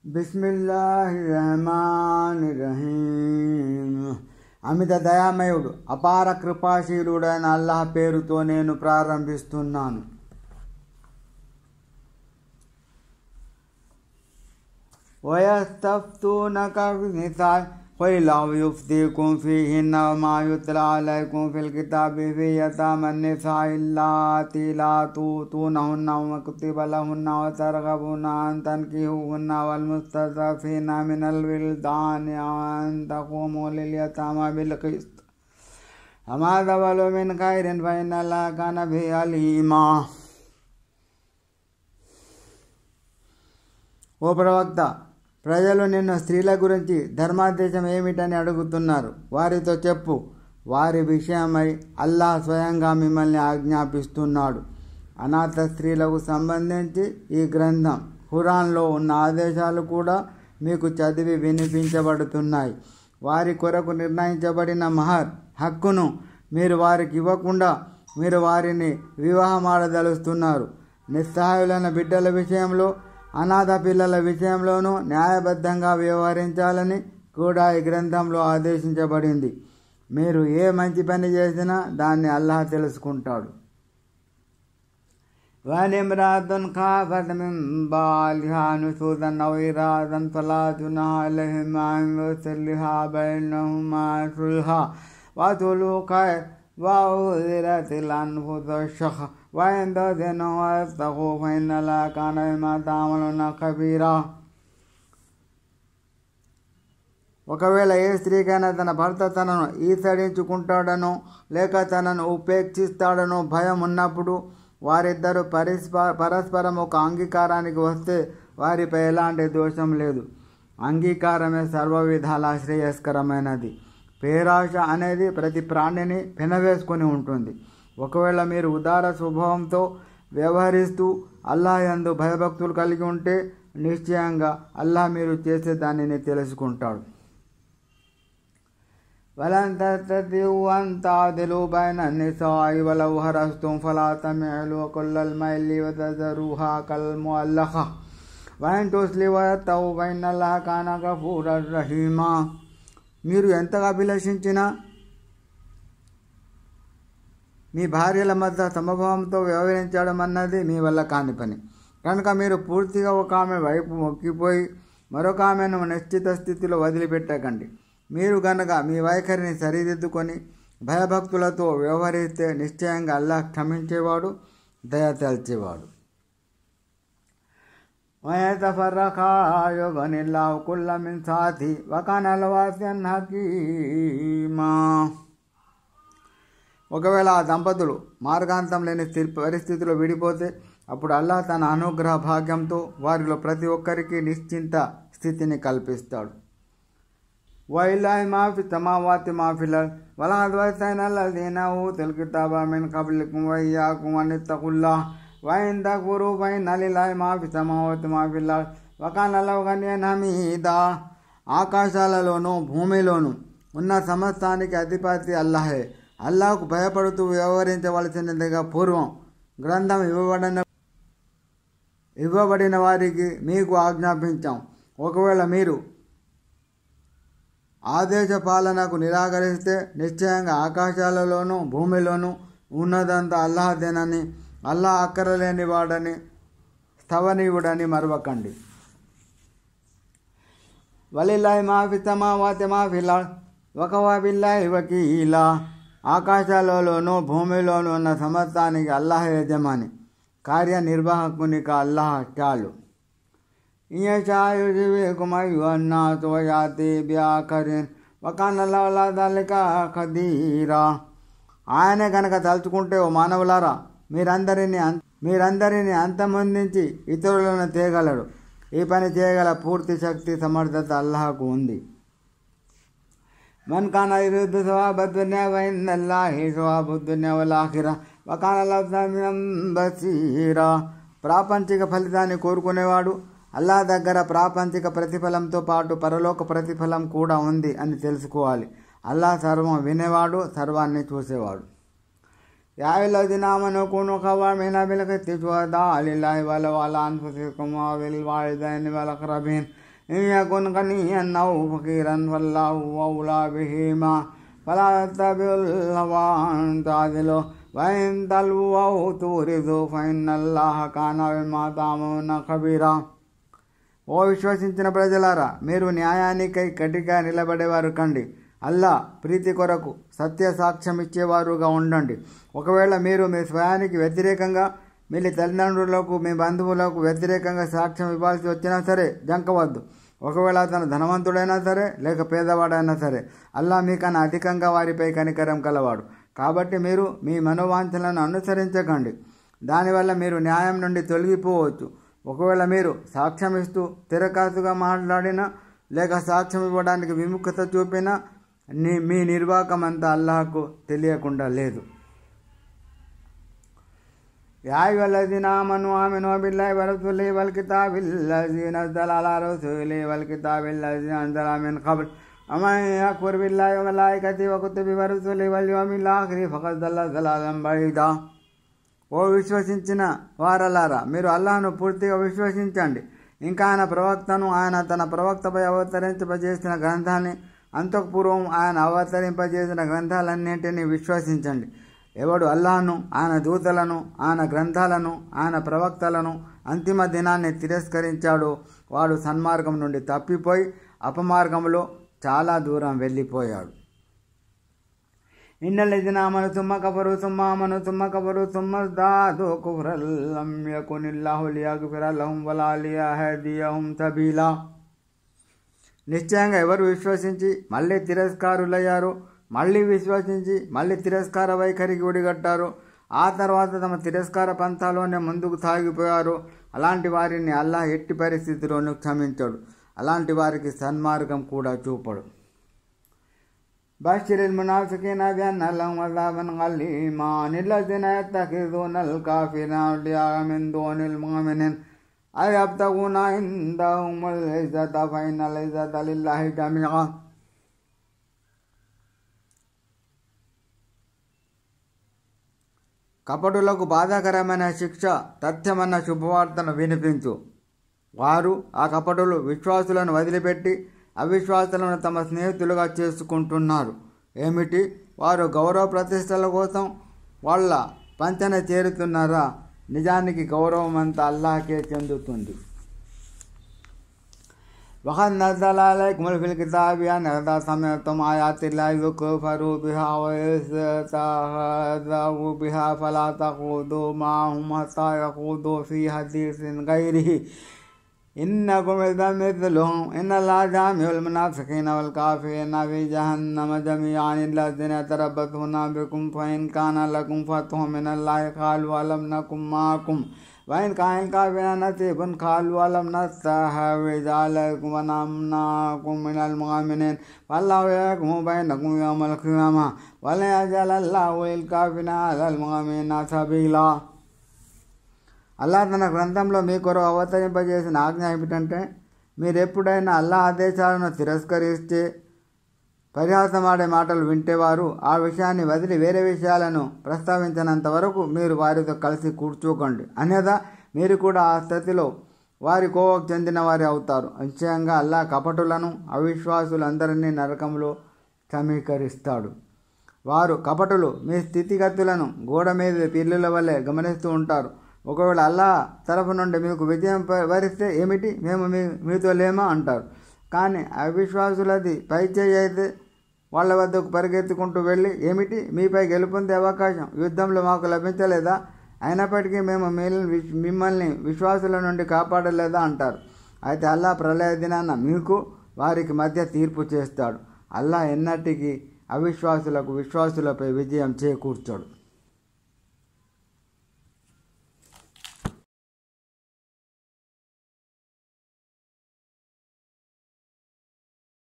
బిస్మిల్లాహిర్రహమానిర్రహీం. అమిత దయామయుడు అపార కృపాశీలుడైన అల్లాహ్ పేరుతో నేను ప్రారంభిస్తున్నాను. వయస్తఫ్తూనక ఫిన్నిసా قل الله يفتيكم فيهن وما يتلى عليكم في الكتاب في يتامى النساء اللاتي لا تؤتونهن وما كتب لهن وترغبون أن تنكحوهن والمستضعفين من الولدان أن تقوموا لليتامى بالقسط وما تفعلوا من خير فإن الله كان به عليما. ఓ ప్రవక్త, ప్రజలు నిన్ను స్త్రీల గురించి ధర్మాదేశం ఏమిటని అడుగుతున్నారు. వారితో చెప్పు, వారి విషయమై అల్లాహ్ స్వయంగా మిమ్మల్ని ఆజ్ఞాపిస్తున్నాడు. అనాథ స్త్రీలకు సంబంధించి ఈ గ్రంథం ఖురాన్లో ఉన్న ఆదేశాలు కూడా మీకు చదివి వినిపించబడుతున్నాయి. వారి కొరకు నిర్ణయించబడిన మహర్ హక్కును మీరు వారికి ఇవ్వకుండా మీరు వారిని వివాహమాడదలుస్తున్నారు. నిస్సహాయులైన బిడ్డల విషయంలో, అనాథ పిల్లల విషయంలోనూ న్యాయబద్ధంగా వ్యవహరించాలని కూడా ఈ గ్రంథంలో ఆదేశించబడింది. మీరు ఏ మంచి పని చేసినా దాన్ని అల్లాహ్ తెలుసుకుంటాడు. వనిమ్రాతున్ ఖాఫత్ మిన్ బాలిహా నుషూజన్ ఔ ఇరాదన్ ఫలా జునాహ అలైహిమా అన్ యుస్లిహా బైనహుమా సుల్హా వతులు ఖైర్ వఉజిరతిల్ అన్ఫుసు షహ్ وإن تحسنوا وتتقوا فإن الله كان بما تعملون خبيرا. ఒకవేళ ఏ స్త్రీకైనా తన భర్త తనను ఈసడించుకుంటాడనో లేక తనను ఉపేక్షిస్తాడనో భయం ఉన్నప్పుడు వారిద్దరూ పరస్పరం ఒక అంగీకారానికి వస్తే వారిపై ఎలాంటి దోషం లేదు. అంగీకారమే సర్వ విధాల శ్రేయస్కరమైనది. పేరాశ అనేది ప్రతి ప్రాణిని పెనవేసుకొని ఉంటుంది. ఒకవేళ మీరు ఉదార స్వభావంతో వ్యవహరిస్తూ అల్లాహ్ యందు భయభక్తులు కలిగి ఉంటే నిశ్చయంగా అల్లాహ్ మీరు చేసే దానిని తెలుసుకుంటాడు. వలన్ తస్తతిఉ అన్ తఅదిలు బైన నిసాఇ వలౌ హరస్తుం ఫలా తమిలు కుల్లల్ మైలి వతజరుహా కల్ ముఅల్లఖ వఇన్ తుస్లి వతౌ బైనల్లాహ కాన గఫూరర్ రహీమా. మీరు ఎంతగా అభిలషించినా మీ భార్యల మధ్య సమభావంతో వ్యవహరించడం అన్నది మీ వల్ల కాని పని. కనుక మీరు పూర్తిగా ఒక ఆమె వైపు మొక్కిపోయి మరొక ఆమెను నిశ్చిత స్థితిలో వదిలిపెట్టకండి. మీరు గనక మీ వైఖరిని సరిదిద్దుకొని భయభక్తులతో వ్యవహరిస్తే నిశ్చయంగా అల్లాహ్ క్షమించేవాడు, దయతల్చేవాడు. వయతఫర్రఖా యుగనిల్లాహు కుల్ల మిన్ సాతి వకాన వాసియన్ హకీమా. ఒకవేళ ఆ దంపతులు మార్గాంతం లేని పరిస్థితిలో విడిపోతే అప్పుడు అల్లాహ్ తన అనుగ్రహ భాగ్యంతో వారిలో ప్రతి ఒక్కరికి నిశ్చింత స్థితిని కల్పిస్తాడు. వలిల్లాహి మా ఫి సమావాతి మా ఫిల్ అర్ద్ వలఖద్ వసైనా అల్లజీనా ఊతుల్ కితాబ మిన్ ఖబ్లికుం వఇయ్యాకుం అనిత్తఖుల్లాహ్ వఇన్ తక్ఫురు ఫఇన్న లిల్లాహి మా ఫి సమావాతి మా ఫిల్ అర్ద్ వకాన అల్లాహు గనియ్యన్ హమీదా. ఆకాశాలలోనూ భూమిలోనూ ఉన్న సమస్తానికి అధిపతి అల్లాహే. అల్లాహ్కు భయపడుతూ వ్యవహరించవలసినదిగా పూర్వం గ్రంథం ఇవ్వబడిన వారికి మీకు ఆజ్ఞాపించాం. ఒకవేళ మీరు ఆదేశ పాలనకు నిరాకరిస్తే నిశ్చయంగా ఆకాశాలలోనూ భూమిలోనూ ఉన్నదంతా అల్లాహదేనని, అల్లాహ్ అక్కరలేని వాడని, స్థవనీయుడని మరవకండి. వలిల్లాహి మా ఫి సమావాతి మా ఫిల్ అర్ద్ వకఫా బిల్లాహి వకీలా. ఆకాశాలలోనూ భూమిలోనూ ఉన్న సమస్తానికి అల్లాహ్ యజమాని, కార్యనిర్వాహకునికి అల్లాహ్ చాలు. ఇయషాయుజిబికుం అయ్యుహన్నాసు వయాతి బిఆఖరిన్ వకాన అల్లాహు అలా దలికా ఖదీరా. ఆయనే కనుక తలుచుకుంటే, ఓ మానవులారా, మీరందరినీ అంతమొందించి ఇతరులను తేగలడు. ఈ పని చేయగల పూర్తి శక్తి సమర్థత అల్లాహకు ఉంది. మన్ కాన యురిదు సవాబద్ దున్యా ఫఇన్న లిల్లాహి సవాబుద్ దున్యా వల్ ఆఖిరా వకాన అల్లాహు సమీఅన్ బసీరా. ప్రాపంచిక ఫలితాన్ని కోరుకునేవాడు అల్లాహ్ దగ్గర ప్రాపంచిక ప్రతిఫలంతో పాటు పరలోక ప్రతిఫలం కూడా ఉంది అని తెలుసుకోవాలి. అల్లాహ్ సర్వం వినేవాడు, సర్వాన్ని చూసేవాడు. యా అయ్యుహల్లజీనా ఆమనూ కూనూ ఖవ్వామీన బిల్ కిస్తి షుహదాఅ లిల్లాహి వలౌ అలా అన్ఫుసికుమ్ అవిల్ వాలిదైని వల్ అఖ్రబీన్ ఇన్ యకున్ గనియన్ ఔ ఫకీరన్ ఫల్లాహు ఔలా బిహిమా ఫలా తత్తబిఉల్ హవా అన్ తఅదిలు వఇన్ తల్వు ఔ తూరిదు ఫఇన్నల్లాహ కాన బిమా తఅమలూన ఖబీరా. ఓ విశ్వసించిన ప్రజలారా, మీరు న్యాయానికై గట్టిగా నిలబడేవారు కండి. అల్లా ప్రీతి కొరకు సత్య సాక్ష్యం ఇచ్చేవారుగా ఉండండి. ఒకవేళ మీరు మీ స్వయానికి వ్యతిరేకంగా, మీ తల్లిదండ్రులకు, మీ బంధువులకు వ్యతిరేకంగా సాక్ష్యం ఇవ్వాల్సి వచ్చినా సరే జంకవద్దు. ఒకవేళ అతను ధనవంతుడైనా సరే లేక పేదవాడైనా సరే, అల్లా మీకన్నా అధికంగా వారిపై కనికరం కలవాడు. కాబట్టి మీరు మీ మనోవాంఛలను అనుసరించకండి. దానివల్ల మీరు న్యాయం నుండి తొలగిపోవచ్చు. ఒకవేళ మీరు సాక్ష్యం ఇస్తూ తిరకాసుగా మాట్లాడినా లేక సాక్ష్యం ఇవ్వడానికి విముఖత చూపినా మీ నిర్వాకం అంతా అల్లాహకు తెలియకుండా లేదు. యా అయ్యుహల్లజీన ఆమనూ ఆమినూ బిల్లాహి వ రసూలిహి వల్ కితాబిల్లజీ నజ్జల అలా రసూలిహి వల్ కితాబిల్లజీ అంజల మిన్ ఖబ్ల్ వమన్ యక్ఫుర్ బిల్లాహి వ మలాయికతిహి వ కుతుబిహి వ రసూలిహి వల్ యౌమిల్ ఆఖిరి ఫఖద్ దల్ల దలాలన్ బഈదా. ఓ విశ్వసించిన వారలారా, మీరు అల్లాహ్ను పూర్తిగా విశ్వసించండి. ఇంకా ఆయన ప్రవక్తను, ఆయన తన ప్రవక్తపై అవతరింపజేసిన గ్రంథాన్ని, అంతకు పూర్వం ఆయన అవతరింపజేసిన గ్రంథాలన్నింటినీ విశ్వసించండి. ఎవడు అల్లాహ్ను, ఆయన దూతలను, ఆయన గ్రంథాలను, ఆయన ప్రవక్తలను, అంతిమ దినాన్ని తిరస్కరించాడో వాడు సన్మార్గం నుండి తప్పిపోయి అపమార్గంలో చాలా దూరం వెళ్ళిపోయాడు. ఇన్నల్లజీన ఆమనూ సుమ్మ కఫరూ సుమ్మ ఆమనూ సుమ్మ కఫరూ సుమ్మ జ్దాదూ కుఫ్రన్ లం యకునిల్లాహు లియగ్ఫిర లహుం వలా లియహ్దియహుం సబీలా. నిశ్చయంగా ఎవరు విశ్వసించి మళ్ళీ తిరస్కారులయ్యారో, మళ్ళీ విశ్వసించి మళ్ళీ తిరస్కార వైఖరికి ఒడిగట్టారో, ఆ తర్వాత తమ తిరస్కార పంథాలోనే ముందుకు సాగిపోయారో అలాంటి వారిని అల్లాహ్ ఎట్టి పరిస్థితిలోనూ క్షమించడు. అలాంటి వారికి సన్మార్గం కూడా చూపడు. బషిరిల్ మునాఫికీన బిఅన్న లహుం అజాబన్ గలీమా అల్లజీన యత్తఖిజూనల్ కాఫిరీన ఔలియా మిన్ దూనిల్ ముమినీన్ అయబ్తగూన ఇందహుముల్ ఇజ్జత ఫఇన్నల్ ఇజ్జత లిల్లాహి జమీఆ. కపటులకు బాధాకరమైన శిక్ష తథ్యమన్న శుభవార్తను వినిపించు. వారు, ఆ కపటులు, విశ్వాసులను వదిలిపెట్టి అవిశ్వాసులను తమ స్నేహితులుగా చేసుకుంటున్నారు. ఏమిటి? వారు గౌరవ ప్రతిష్టల కోసం వాళ్ళ పంచన చేరుతున్నారా? నిజానికి గౌరవం అంతా అల్లాహకే చెందుతుంది. وقد نزل عليكم في الكتاب أن إذا سمعتم آيات الله يكفر بها ويستهزأ بها فلا تقعدوا معهم حتى يخوضوا في حديث غيره إنكم إذا مثلهم إن الله جامع المنافقين والكافرين في جهنم جميعا الذين يتربصون بكم فإن كان لكم فتح من الله قالوا ألم نكن معكم وإن كان الكافرون نصيب قالوا ألم نستحوذ عليكم ونمنعكم من المؤمنين والله يحكم بينكم يوم القيامة ولا يجعل الله للكافرين على المؤمنين سبيلا. అల్లాహ్ తన గ్రంథంలో మీ కొరకు అవతరింపజేసిన ఆజ్ఞ ఏమిటంటే, మీరెప్పుడైనా అల్లాహ్ ఆదేశాలను తిరస్కరిస్తే, పరిహాసమాడే మాటలు వింటేవారు ఆ విషయాన్ని వదిలి వేరే విషయాలను ప్రస్తావించినంత వరకు మీరు వారితో కలిసి కూర్చోకండి. అన్యదా మీరు కూడా ఆ స్థితిలో వారి కోవకు చెందిన వారి అవుతారు. నిశ్చయంగా అల్లాహ్ కపటులను, అవిశ్వాసులందరినీ నరకంలో సమీకరిస్తాడు. వారు కపటులు మీ స్థితిగతులను గోడ మీద పిల్లుల వల్లే గమనిస్తూ ఉంటారు. ఒకవేళ అల్లాహ్ తరఫు నుండి మీకు విజయం వరిస్తే ఏమిటి, మేము మీతో లేమా అంటారు. కానీ అవిశ్వాసులది పైచేయి అయితే వాళ్ళ వద్దకు పరిగెత్తుకుంటూ వెళ్ళి, ఏమిటి, మీపై గెలుపొందే అవకాశం యుద్ధంలో మాకు లభించలేదా? అయినప్పటికీ మేము మిమ్మల్ని విశ్వాసుల నుండి కాపాడలేదా అంటారు. అయితే అల్లాహ్ ప్రళయ దినాన మీకు వారికి మధ్య తీర్పు చేస్తాడు. అల్లాహ్ ఎన్నటికీ అవిశ్వాసులకు విశ్వాసులపై విజయం చేకూర్చాడు.